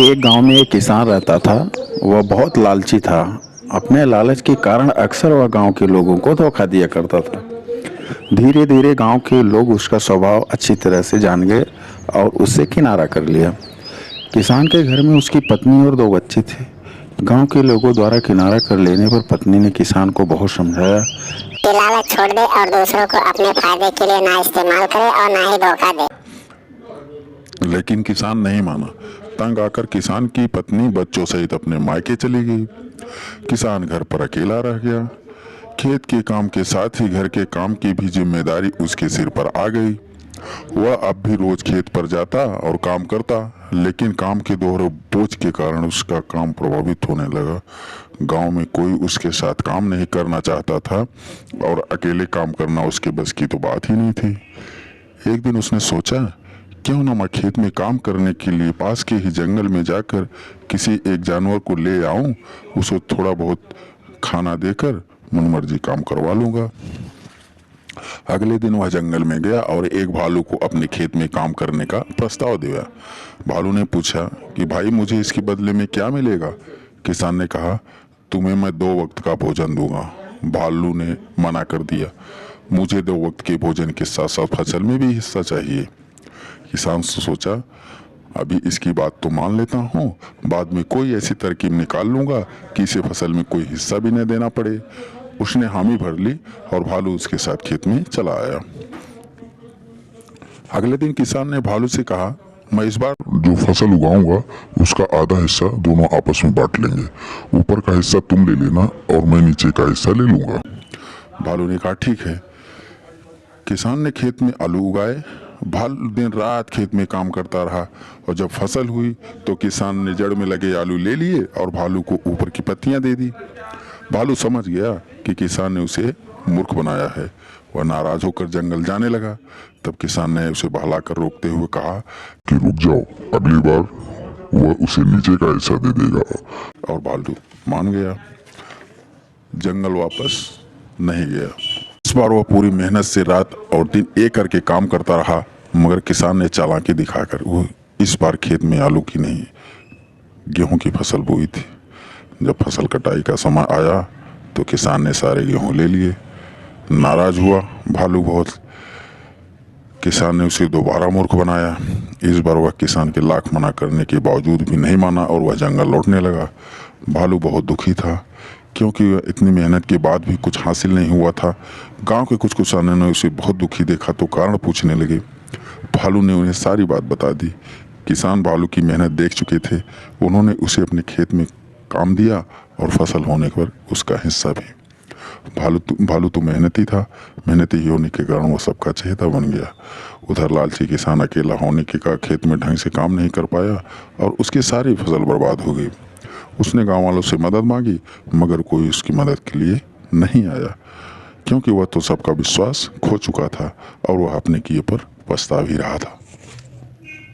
एक गांव में एक किसान रहता था। वह बहुत लालची था। अपने लालच के कारण अक्सर वह गांव के लोगों को धोखा दिया करता था। धीरे धीरे गांव के लोग उसका स्वभाव अच्छी तरह से जान गए और उससे किनारा कर लिया। किसान के घर में उसकी पत्नी और 2 बच्चे थे। गांव के लोगों द्वारा किनारा कर लेने पर पत्नी ने किसान को बहुत समझाया कि लालच छोड़ दे और दूसरों को अपने फायदे के लिए ना इस्तेमाल करे और ना ही धोखा दे। लेकिन किसान नहीं माना। तंग आकर किसान की पत्नी बच्चों सहित अपने मायके चली गई। किसान घर पर अकेला रह गया। खेत के काम के साथ ही घर के काम की भी जिम्मेदारी उसके सिर पर आ गई। वह अब भी रोज खेत पर जाता और काम करता, लेकिन काम के दोहरे बोझ के कारण उसका काम प्रभावित होने लगा। गांव में कोई उसके साथ काम नहीं करना चाहता था और अकेले काम करना उसके बस की तो बात ही नहीं थी। एक दिन उसने सोचा, क्यों ना मैं खेत में काम करने के लिए पास के ही जंगल में जाकर किसी एक जानवर को ले आऊं, उसे थोड़ा बहुत खाना देकर मनमर्जी काम करवा लूंगा। अगले दिन वह जंगल में गया और एक भालू को अपने खेत में काम करने का प्रस्ताव दिया। भालू ने पूछा कि भाई, मुझे इसके बदले में क्या मिलेगा? किसान ने कहा, तुम्हें मैं 2 वक्त का भोजन दूंगा। भालू ने मना कर दिया, मुझे 2 वक्त के भोजन के साथ साथ फसल में भी हिस्सा चाहिए। किसान सोचा, अभी इसकी बात तो मान लेता हूँ, बाद में कोई ऐसी तरकीब निकाल लूंगा कि इसे फसल में कोई हिस्सा भी न देना पड़े। उसने हामी भर ली और भालू उसके साथ खेत में चला आया। अगले दिन किसान ने भालू से कहा, मैं इस बार जो फसल उगाऊंगा उसका आधा हिस्सा दोनों आपस में बांट लेंगे। ऊपर का हिस्सा तुम ले लेना और मैं नीचे का हिस्सा ले लूंगा। भालू ने कहा, ठीक है। किसान ने खेत में आलू उगाए। भालू दिन रात खेत में काम करता रहा और जब फसल हुई तो किसान ने जड़ में लगे आलू ले लिए और भालू को ऊपर की पत्तियां दे दी। भालू समझ गया कि किसान ने उसे मूर्ख बनाया है। वह नाराज होकर जंगल जाने लगा। तब किसान ने उसे बहलाकर रोकते हुए कहा कि रुक जाओ, अगली बार वह उसे नीचे का हिस्सा दे देगा। और भालू मान गया। जंगल वापस नहीं गया। इस बार वह पूरी मेहनत से रात और दिन एक करके काम करता रहा, मगर किसान ने चालाकी दिखाकर वो इस बार खेत में आलू की नहीं, गेहूं की फसल बोई थी। जब फसल कटाई का समय आया तो किसान ने सारे गेहूं ले लिए। नाराज हुआ भालू बहुत। किसान ने उसे दोबारा मूर्ख बनाया। इस बार वह किसान के लाख मना करने के बावजूद भी नहीं माना और वह जंगल लौटने लगा। भालू बहुत दुखी था, क्योंकि वह इतनी मेहनत के बाद भी कुछ हासिल नहीं हुआ था। गांव के कुछ किसानों ने उसे बहुत दुखी देखा तो कारण पूछने लगे। भालू ने उन्हें सारी बात बता दी। किसान भालू की मेहनत देख चुके थे। उन्होंने उसे अपने खेत में काम दिया और फसल होने पर उसका हिस्सा भी। भालू तो मेहनती था। मेहनती होने के कारण वो सबका चहेता बन गया। उधर लालची किसान अकेला होने के कारण खेत में ढंग से काम नहीं कर पाया और उसकी सारी फसल बर्बाद हो गई। उसने गांव वालों से मदद मांगी, मगर कोई उसकी मदद के लिए नहीं आया, क्योंकि वह तो सबका विश्वास खो चुका था और वह अपने किए पर पछता भी रहा था।